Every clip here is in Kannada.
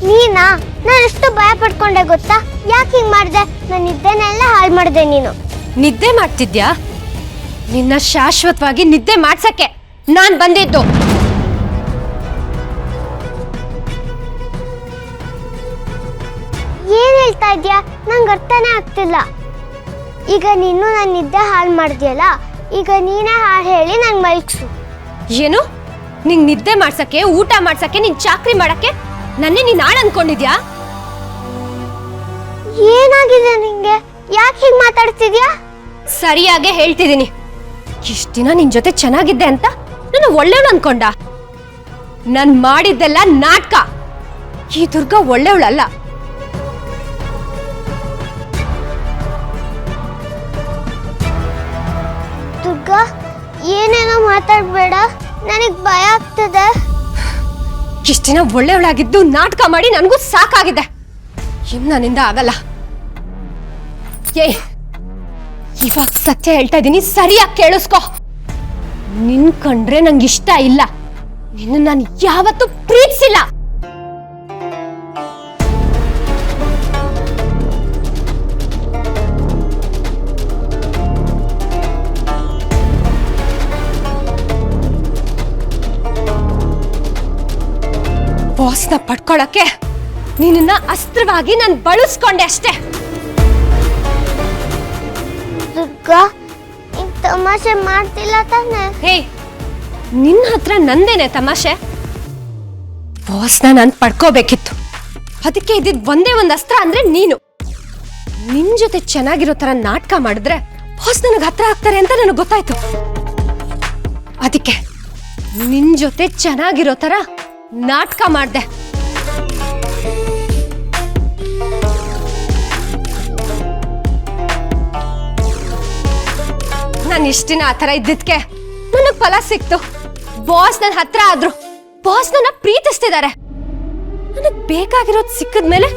ನೀನಾ? ನಾನು ಎಷ್ಟು ಭಯ ಪಡ್ಕೊಂಡೆ ಗೊತ್ತಾ? ಯಾಕೆ ಹಿಂಗ್ ಮಾಡ್ದೆ? ನಾನು ನಿದ್ದೆನೆಲ್ಲ ಹಾಳು ಮಾಡಿದೆ. ನೀನು ನಿದ್ದೆ ಮಾಡ್ತಿದ್ಯಾ? ನಿನ್ನ ಶಾಶ್ವತವಾಗಿ ನಿದ್ದೆ ಮಾಡ್ಸಕ್ಕೆ ನಾನ್ ಬಂದಿದ್ದು. ಏನ್ ಹೇಳ್ತಾ ಇದ್ಯಾ? ನಂಗೆ ಅರ್ಥನೇ ಆಗ್ತಿಲ್ಲ. ಈಗ ನೀನು ನನ್ನ ನಿದ್ದೆ ಹಾಳು ಮಾಡಿದ್ಯಲ್ಲ, ಈಗ ನೀನೇ ಹಾಳು ಹೇಳಿ ನಂಗೆ ಮಲ್ಗಿಸು. ಏನು? ನಿಂಗ್ ನಿದ್ದೆ ಮಾಡ್ಸಕ್ಕೆ, ಊಟ ಮಾಡ್ಸಕ್ಕೆ, ನಿನ್ ಚಾಕ್ರಿ ಮಾಡಕ್ಕೆ ನನ್ನೇ ನೀನ್ ಆಳ್ ಅನ್ಕೊಂಡಿದ್ಯಾ? ಏನಾಗಿದೆ ನಿಂಗೆ? ಯಾಕೆ ಹೀಗೆ ಮಾತಾಡ್ತಿದ್ಯಾ? ಸರಿಯಾಗೆ ಹೇಳ್ತಿದ್ದೀನಿ. ಇಷ್ಟ ದಿನ ನಿನ್ ಜೊತೆ ಚೆನ್ನಾಗಿದ್ದೆ ಅಂತ ನನ್ನ ಒಳ್ಳೆಯವಳು ಅನ್ಕೊಂಡ. ನಾನ್ ಮಾಡಿದ್ದೆಲ್ಲ ನಾಟಕ. ಈ ದುರ್ಗಾ ಒಳ್ಳೆಯವಳಲ್ಲ. ದುರ್ಗಾ, ಏನೇನೋ ಮಾತಾಡ್ಬೇಡ, ನನಗ್ ಭಯ ಆಗ್ತದೆ. ಇಷ್ಟ ದಿನ ಒಳ್ಳೆಯವಳಾಗಿದ್ದು ನಾಟಕ ಮಾಡಿ ನನಗೂ ಸಾಕಾಗಿದೆ. ನನ್ನಿಂದ ಆಗಲ್ಲ. ಇವಾಗ ಸತ್ಯ ಹೇಳ್ತಾ ಇದ್ದೀನಿ, ಸರಿಯಾಗಿ ಕೇಳಿಸ್ಕೊ. ನಿನ್ ಕಂಡ್ರೆ ನಂಗೆ ಇಷ್ಟ ಇಲ್ಲ. ನಿನ್ನ ನಾನು ಯಾವತ್ತೂ ಪ್ರೀತಿಸಿಲ್ಲ. ಬಾಸ್ನ ಪಡ್ಕೊಳಕ್ಕೆ ನಿನ್ನ ಅಸ್ತ್ರವಾಗಿ ನಾನು ಬಳಸ್ಕೊಂಡೆ ಅಷ್ಟೇ. ದುರ್ಗಾ, ಹಿಂಗ್ ತಮಾಷೆ ಮಾಡ್ತಿಲ್ಲ ತಾನೆ? ಹೇ, ನಿನ್ನ ಹತ್ರ ನಂದೇನೆ ತಮಾಷೆ? ಬಾಸ್ನ ನಾನು ಪಡ್ಕೋಬೇಕಿತ್ತು. ಅದಕ್ಕೆ ಇದ್ದಿದ್ ಒಂದೇ ಒಂದು ಅಸ್ತ್ರ ಅಂದ್ರೆ ನೀನು. ನಿನ್ ಜೊತೆ ಚೆನ್ನಾಗಿರೋ ತರ ನಾಟಕ ಮಾಡಿದ್ರೆ ಬಾಸ್ ನನಗೆ ಹತ್ರ ಆಗ್ತಾರೆ ಅಂತ ನನಗೆ ಗೊತ್ತಾಯ್ತು. ಅದಕ್ಕೆ ನಿನ್ ಜೊತೆ ಚೆನ್ನಾಗಿರೋ ತರ ನಾಟಕ ಮಾಡ್ದೆ. ನಾನು ಇಷ್ಟ ದಿನ ಆ ತರ ಇದ್ದಿದ್ಕೆ ನನಗ್ ಫಲ ಸಿಕ್ತು. ಬಾಸ್ ನನ್ನ ಹತ್ರ ಆದ್ರು. ಬಾಸ್ ನನ್ನ ಪ್ರೀತಿಸ್ತಿದ್ದಾರೆ. ನನಗ್ ಬೇಕಾಗಿರೋದು ಸಿಕ್ಕದ್ಮೇಲೆ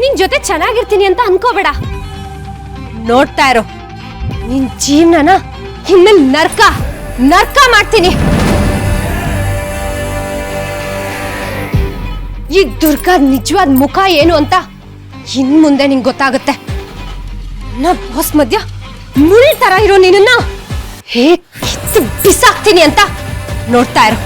ನಿನ್ ಜೊತೆ ಚೆನ್ನಾಗಿರ್ತೀನಿ ಅಂತ ಅನ್ಕೋಬೇಡ. ನೋಡ್ತಾ ಇರೋ, ನಿನ್ ಜೀವನನ ಇನ್ಮೇಲೆ ನರ್ಕ ನರ್ಕ ಮಾಡ್ತೀನಿ. ಈ ದುರ್ಗಾ ನಿಜವಾದ ಮುಖ ಏನು ಅಂತ ಇನ್ ಮುಂದೆ ನಿಂಗೆ ಗೊತ್ತಾಗುತ್ತೆ. ನಾ ಬಾಸ್ ಮಧ್ಯ ಮುಳ್ಳು ತರ ಇರೋ ನಿನ್ನ ಹೇಗ್ ಕಿತ್ತು ಬಿಸಾಕ್ತೀನಿ ಅಂತ ನೋಡ್ತಾ ಇರೋ.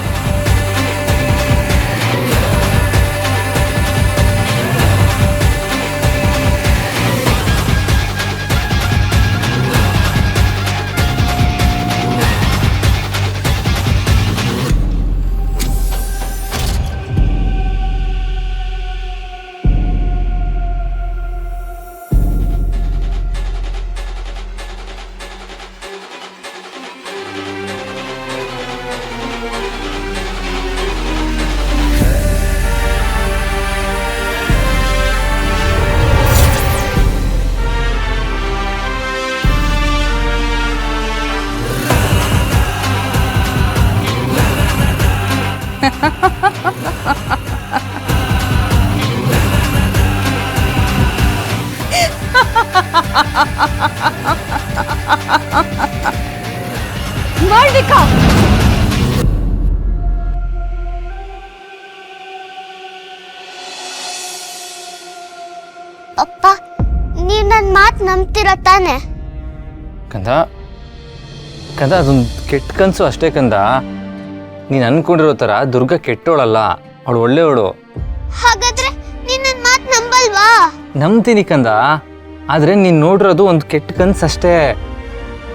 ಮಾಲ್ವಿಕಾ, ಅಪ್ಪ, ನೀವ್ ನನ್ ಮಾತು ನಂಬ್ತಿರೋ ತಾನೆ? ಕಂದ ಕಂದ, ಅದೊಂದು ಕೆಟ್ಟ ಕನಸು ಅಷ್ಟೇ ಕಂದ. ನೀನು ಅನ್ಕೊಂಡಿರೋ ಥರ ದುರ್ಗಾ ಕೆಟ್ಟೋಳಲ್ಲ, ಅವಳು ಒಳ್ಳೆಯವಳು. ಹಾಗಾದ್ರೆ ನೀನ್ ನನ್ ಮಾತು ನಂಬಲ್ವಾ? ನಂಬ್ತೀನಿ ಕಂದ, ಆದರೆ ನೀನು ನೋಡಿರೋದು ಒಂದು ಕೆಟ್ಟ ಕನಸು ಅಷ್ಟೇ.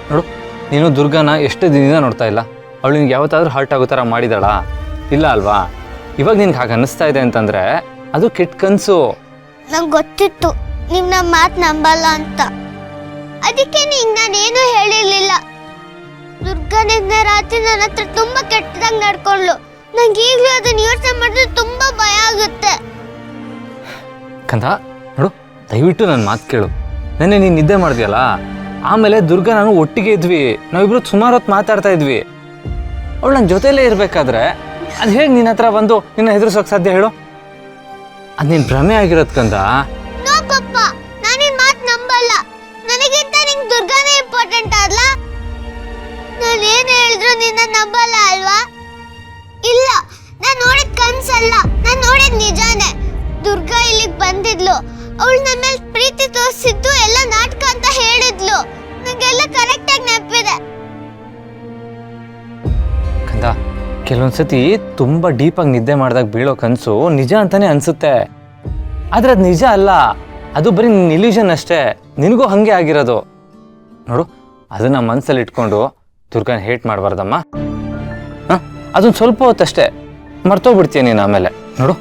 ನೋಡು, ನೀನು ದುರ್ಗಾನ ಎಷ್ಟು ದಿನದಿಂದ ನೋಡ್ತಾ ಇಲ್ಲ. ಅವಳು ನಿನ್ಗೆ ಯಾವತ್ತಾದ್ರೂ ಹರ್ಟ್ ಆಗೋ ಥರ ಮಾಡಿದಾಳಾ? ಇಲ್ಲ ಅಲ್ವಾ? ಇವಾಗ ನಿನ್ಗೆ ಹಾಗೆ ಅನ್ನಿಸ್ತಾ ಇದೆ ಅಂತಂದರೆ ಅದು ಕೆಟ್ಟ ಕನಸು. ನಂಗೆ ಗೊತ್ತಿತ್ತು ನೀವ್ ನಮ್ಮ ಮಾತು ನಂಬಲ್ಲ ಅಂತ. ಅದಕ್ಕೆ ನಾನೇನು ಹೇಳಿರ್ಲಿಲ್ಲ. ದುರ್ಗಾ ನಿನ್ನೆ ರಾತ್ರಿ ನನ್ನ ಹತ್ರ ತುಂಬಾ ಕೆಟ್ಟದಾಗ ನಡ್ಕೊಂಡ್ಲು. ನಂಗೆ ಈಗಲೂ ಅದನ್ನ ಯೋಚನೆ ಮಾಡಿದ್ರೆ ತುಂಬಾ ಭಯ ಆಗುತ್ತೆ. ಕಂದ ನೋಡು, ದಯವಿಟ್ಟು ನನ್ನ ಮಾತು ಕೇಳು. ನೆನ್ನೆ ನೀನು ನಿದ್ದೆ ಮಾಡಿದ್ಯಲ್ಲ, ಆಮೇಲೆ ದುರ್ಗಾ ನಾನು ಒಟ್ಟಿಗೆ ಇದ್ವಿ. ನಾವಿಬ್ರು ಸುಮಾರು ಹೊತ್ತು ಮಾತಾಡ್ತಾ ಇದ್ವಿ. ಅವಳು ನನ್ನ ಜೊತೆಲೇ ಇರಬೇಕಾದ್ರೆ ಅದು ಹೇಗೆ ನಿನ್ನ ಹತ್ರ ಬಂದು ನಿನ್ನ ಹೆದರ್ಸೋಕೆ ಸಾಧ್ಯ ಹೇಳು? ಅದು ನೀನು ಭ್ರಮೆ ಆಗಿರೋದು ಕಂದ. ನೋ ಪಪ್ಪ, ನಾನು ನಿನ್ ಮಾತು ನಂಬಲ್ಲ. ನನಗಿಂತ ನಿಂಗೆ ದುರ್ಗಾನೇ ಇಂಪಾರ್ಟೆಂಟ್ ಅಲ್ಲ. ನಾನು ಏನು ಹೇಳಿದ್ರು ನಿನ್ನ ನಂಬಲ್ಲ ಅಲ್ವಾ? ಇಲ್ಲ, ನಾನು ನೋಡಿದ ಕನ್ಸಲ್ಲ, ನಾನು ನೋಡಿದ ನಿಜಾನೇ. ದುರ್ಗಾ ಮಾತಾಡಿದ್ಲು. ಅವಳು ನನ್ನ ಮೇಲೆ ಪ್ರೀತಿ ತೋರಿಸಿದ್ದು ಎಲ್ಲ ನಾಟಕ ಅಂತ ಹೇಳಿದ್ಲು. ನಂಗೆಲ್ಲ ಕರೆಕ್ಟ್ ಆಗಿ ನೆನಪಿದೆ. ಕಂದ, ಕೆಲವೊಂದ್ಸತಿ ತುಂಬಾ ಡೀಪಾಗಿ ನಿದ್ದೆ ಮಾಡಿದಾಗ ಬೀಳೋ ಕನಸು ನಿಜ ಅಂತಾನೆ ಅನ್ಸುತ್ತೆ. ಆದ್ರೆ ಅದು ನಿಜ ಅಲ್ಲ, ಅದು ಬರೀ ಇಲ್ಯೂಷನ್ ಅಷ್ಟೇ. ನಿನಗೂ ಹಂಗೆ ಆಗಿರೋದು ನೋಡು. ಅದನ್ನ ಮನಸ್ಸಲ್ಲಿ ಇಟ್ಕೊಂಡು ದುರ್ಗನ ಹೇಟ್ ಮಾಡಬಾರ್ದಮ್ಮ. ಅದೊಂದು ಸ್ವಲ್ಪ ಹೊತ್ತಷ್ಟೇ, ಮರ್ತೋಗ್ಬಿಡ್ತೀಯ ನೀನು ಆಮೇಲೆ. ನೋಡು,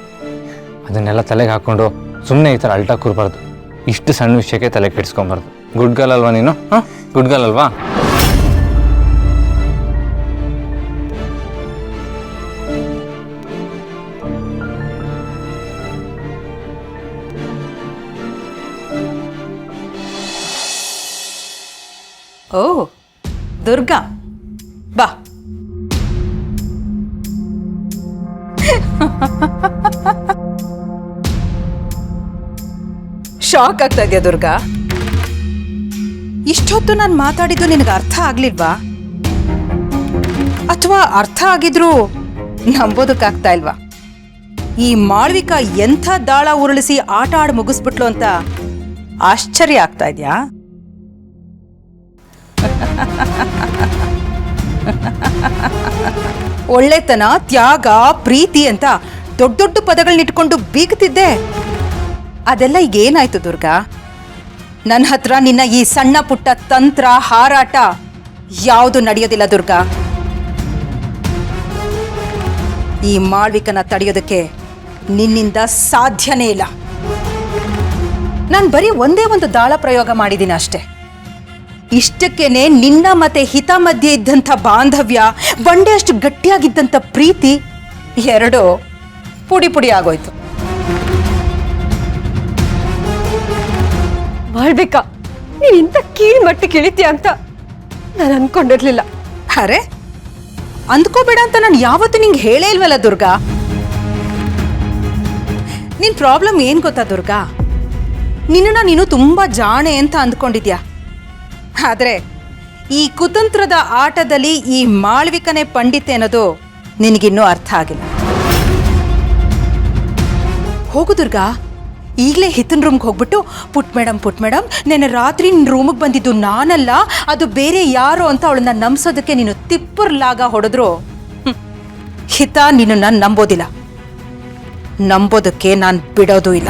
ಅದನ್ನೆಲ್ಲ ತಲೆಗೆ ಹಾಕೊಂಡು ಸುಮ್ಮನೆ ಈ ಥರ ಅಲ್ಟಾ ಕೂರ್ಬಾರ್ದು. ಇಷ್ಟು ಸಣ್ಣ ವಿಷಯಕ್ಕೆ ತಲೆ ಕೆಡಿಸ್ಕೊಂಬಾರ್ದು. ಗುಡ್ ಗರ್ಲ್ ಅಲ್ವಾ ನೀನು? ಗುಡ್ ಗರ್ಲ್ ಅಲ್ವಾ? ಓ ದುರ್ಗಾ, ಬಾ. ಶಾಕ್ ಆಗ್ತಾ ಇದೆಯಾ ದುರ್ಗಾ? ಇಷ್ಟೊತ್ತು ನಾನು ಮಾತಾಡಿದ್ದು ನಿನಗೆ ಅರ್ಥ ಆಗ್ಲಿಲ್ವಾ? ಅಥವಾ ಅರ್ಥ ಆಗಿದ್ರೂ ನಂಬೋದಕ್ಕಾಗ್ತಾ ಇಲ್ವಾ? ಈ ಮಾಳ್ವಿಕಾ ಎಂಥ ದಾಳ ಉರುಳಿಸಿ ಆಟ ಆಡಿ ಮುಗಿಸ್ಬಿಟ್ಲು ಅಂತ ಆಶ್ಚರ್ಯ ಆಗ್ತಾ ಇದೆಯಾ? ಒಳ್ಳೆತನ, ತ್ಯಾಗ, ಪ್ರೀತಿ ಅಂತ ದೊಡ್ಡ ದೊಡ್ಡ ಪದಗಳನ್ನಿಟ್ಕೊಂಡು ಬೀಗ್ತಿದ್ದೆ. ಅದೆಲ್ಲ ಈಗ ಏನಾಯ್ತು ದುರ್ಗಾ? ನನ್ನ ಹತ್ರ ನಿನ್ನ ಈ ಸಣ್ಣ ಪುಟ್ಟ ತಂತ್ರ, ಹಾರಾಟ ಯಾವುದು ನಡೆಯೋದಿಲ್ಲ ದುರ್ಗಾ. ಈ ಮಾಳ್ವಿಕನ ತಡೆಯೋದಕ್ಕೆ ನಿನ್ನಿಂದ ಸಾಧ್ಯನೇ ಇಲ್ಲ. ನಾನು ಬರೀ ಒಂದೇ ಒಂದು ದಾಳ ಪ್ರಯೋಗ ಮಾಡಿದ್ದೀನಿ ಅಷ್ಟೇ. ಇಷ್ಟಕ್ಕೇನೆ ನಿನ್ನ ಮತ್ತೆ ಹಿತ ಮಧ್ಯೆ ಇದ್ದಂಥ ಬಾಂಧವ್ಯ, ಬಂಡೆ ಅಷ್ಟು ಗಟ್ಟಿಯಾಗಿದ್ದಂಥ ಪ್ರೀತಿ ಎರಡು ಪುಡಿ ಪುಡಿ ಆಗೋಯ್ತು. ಮಾಡ್ಬೇಕಾ? ನೀನ್ ಇಂಥ ಕೀಳ್ ಮಟ್ಟಕ್ಕೆ ಇಳಿತೀಯ ಅಂತ ನಾನು ಅನ್ಕೊಂಡಿರ್ಲಿಲ್ಲ. ಅರೆ, ಅಂದ್ಕೋಬೇಡ ಅಂತ ನಾನು ಯಾವತ್ತೂ ನಿಂಗೆ ಹೇಳೇ ಇಲ್ವಲ್ಲ ದುರ್ಗಾ. ನಿನ್ ಪ್ರಾಬ್ಲಮ್ ಏನ್ ಗೊತ್ತಾ ದುರ್ಗಾ? ನಿನ್ನ ನೀನು ತುಂಬಾ ಜಾಣೆ ಅಂತ ಅಂದ್ಕೊಂಡಿದ್ಯಾ. ಆದ್ರೆ ಈ ಕುತಂತ್ರದ ಆಟದಲ್ಲಿ ಈ ಮಾಳ್ವಿಕನೇ ಪಂಡಿತೆ ಅನ್ನೋದು ನಿನಗಿನ್ನೂ ಅರ್ಥ ಆಗಿಲ್ಲ. ಹೋಗು ದುರ್ಗಾ, ಈಗಲೇ ಹಿತನ್ ರೂಮ್ಗೆ ಹೋಗ್ಬಿಟ್ಟು ಪುಟ್ ಮೇಡಮ್ ನೆನ್ನೆ ರಾತ್ರಿ ನಿನ್ನ ರೂಮಿಗೆ ಬಂದಿದ್ದು ನಾನಲ್ಲ, ಅದು ಬೇರೆ ಯಾರೋ ಅಂತ ಅವಳನ್ನ ನಂಬಿಸೋದಕ್ಕೆ ನೀನು ತಿಪ್ಪರ್ಲಾಗ ಹೊಡೆದ್ರು ಹಿತ ನಿನ್ನನ್ನು ನಂಬೋದಿಲ್ಲ. ನಂಬೋದಕ್ಕೆ ನಾನು ಬಿಡೋದು ಇಲ್ಲ.